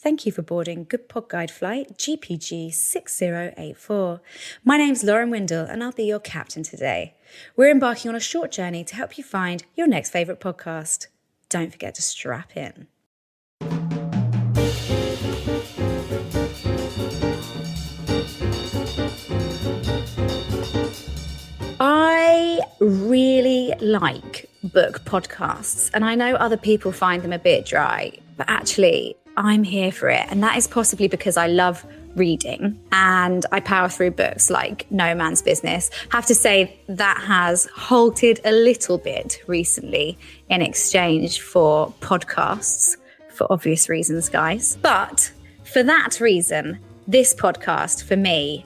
Thank you for boarding Good Pod Guide Flight GPG 6084. My name's Lauren Windle and I'll be your captain today. We're embarking on a short journey to help you find your next favourite podcast. Don't forget to strap in. I really like book podcasts, and I know other people find them a bit dry, but actually I'm here for it. And that is possibly because I love reading and I power through books like no man's business. I have to say that has halted a little bit recently in exchange for podcasts, for obvious reasons, guys. But for that reason, this podcast for me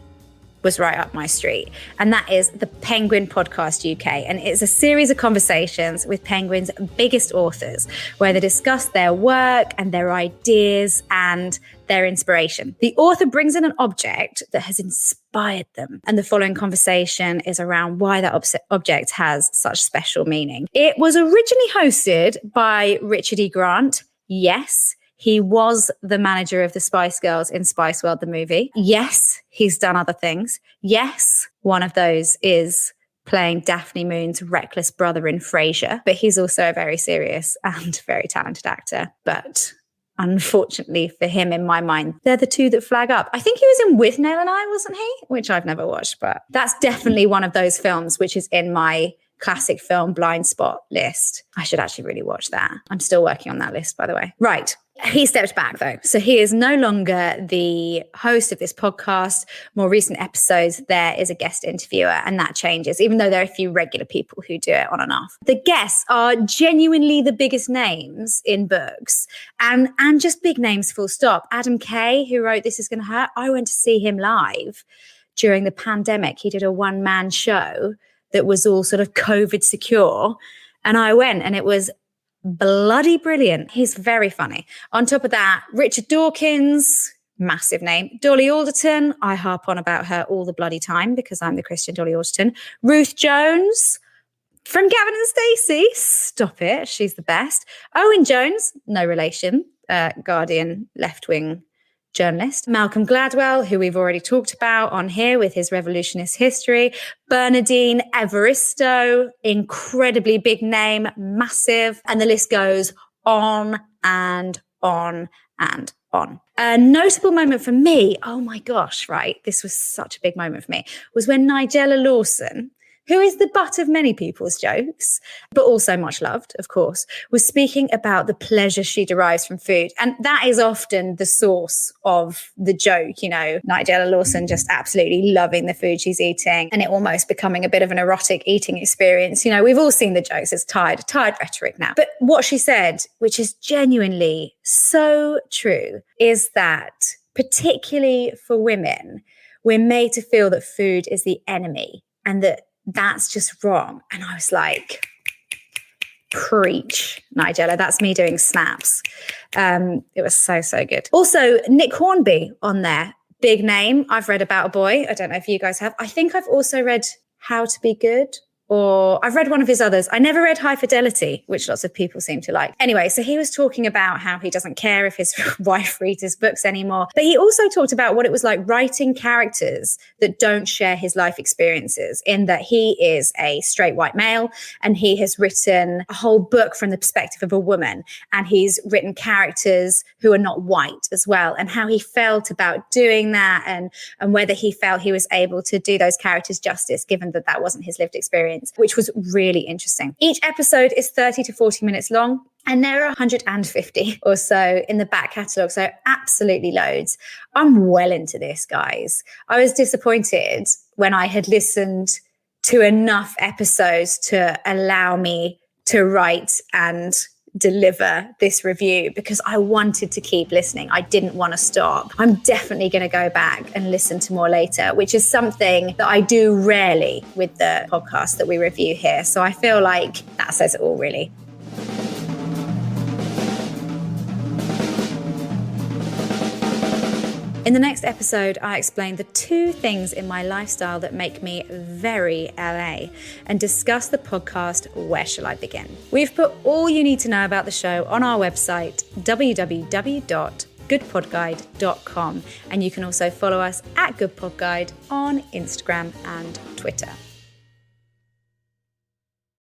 was right up my street. And that is the Penguin Podcast UK. And it's a series of conversations with Penguin's biggest authors, where they discuss their work and their ideas and their inspiration. The author brings in an object that has inspired them. And the following conversation is around why that object has such special meaning. It was originally hosted by Ricahrd E. Grant. Yes, he was the manager of the Spice Girls in Spice World, the movie. Yes, he's done other things. Yes, one of those is playing Daphne Moon's reckless brother in Frasier. But he's also a very serious and very talented actor. But unfortunately for him, in my mind, they're the two that flag up. I think he was in With Nail and I, wasn't he? Which I've never watched, but that's definitely one of those films which is in my classic film blind spot list. I should actually really watch that. I'm still working on that list, by the way. Right. He stepped back though. So he is no longer the host of this podcast. More recent episodes, there is a guest interviewer, and that changes, even though there are a few regular people who do it on and off. The guests are genuinely the biggest names in books and just big names full stop. Adam Kay, who wrote This Is Gonna Hurt, I went to see him live during the pandemic. He did a one-man show that was all sort of COVID secure. And I went and it was bloody brilliant. He's very funny. On top of that, Richard Dawkins, massive name. Dolly Alderton, I harp on about her all the bloody time because I'm the Christian Dolly Alderton. Ruth Jones from Gavin and Stacey, stop it, she's the best. Owen Jones, no relation, Guardian left-wing journalist. Malcolm Gladwell, who we've already talked about on here with his revolutionist history. Bernardine Evaristo, incredibly big name, massive. And the list goes on and on and on. A notable moment for me, oh my gosh, right, this was such a big moment for me, was when Nigella Lawson, who is the butt of many people's jokes, but also much loved, of course, was speaking about the pleasure she derives from food. And that is often the source of the joke, you know, Nigella Lawson just absolutely loving the food she's eating and it almost becoming a bit of an erotic eating experience. You know, we've all seen the jokes. It's tired rhetoric now. But what she said, which is genuinely so true, is that particularly for women, we're made to feel that food is the enemy and that's just wrong. And I was like, preach, Nigella. That's me doing snaps. It was so good. Also, Nick Hornby on there. Big name. I've read About a Boy. I don't know if you guys have. I think I've also read How to Be Good, or I've read one of his others. I never read High Fidelity, which lots of people seem to like. Anyway, so he was talking about how he doesn't care if his wife reads his books anymore. But he also talked about what it was like writing characters that don't share his life experiences, in that he is a straight white male and he has written a whole book from the perspective of a woman. And he's written characters who are not white as well, and how he felt about doing that and whether he felt he was able to do those characters justice, given that that wasn't his lived experience, which was really interesting. Each episode is 30 to 40 minutes long, and there are 150 or so in the back catalogue, so absolutely loads. I'm well into this, guys. I was disappointed when I had listened to enough episodes to allow me to write and deliver this review, because I wanted to keep listening. I didn't want to stop. I'm definitely going to go back and listen to more later, which is something that I do rarely with the podcast that we review here. So I feel like that says it all, really. In the next episode, I explain the 2 things in my lifestyle that make me very LA and discuss the podcast Where Shall I Begin? We've put all you need to know about the show on our website, www goodpodguide.com. And you can also follow us at Good Pod Guide on Instagram and Twitter.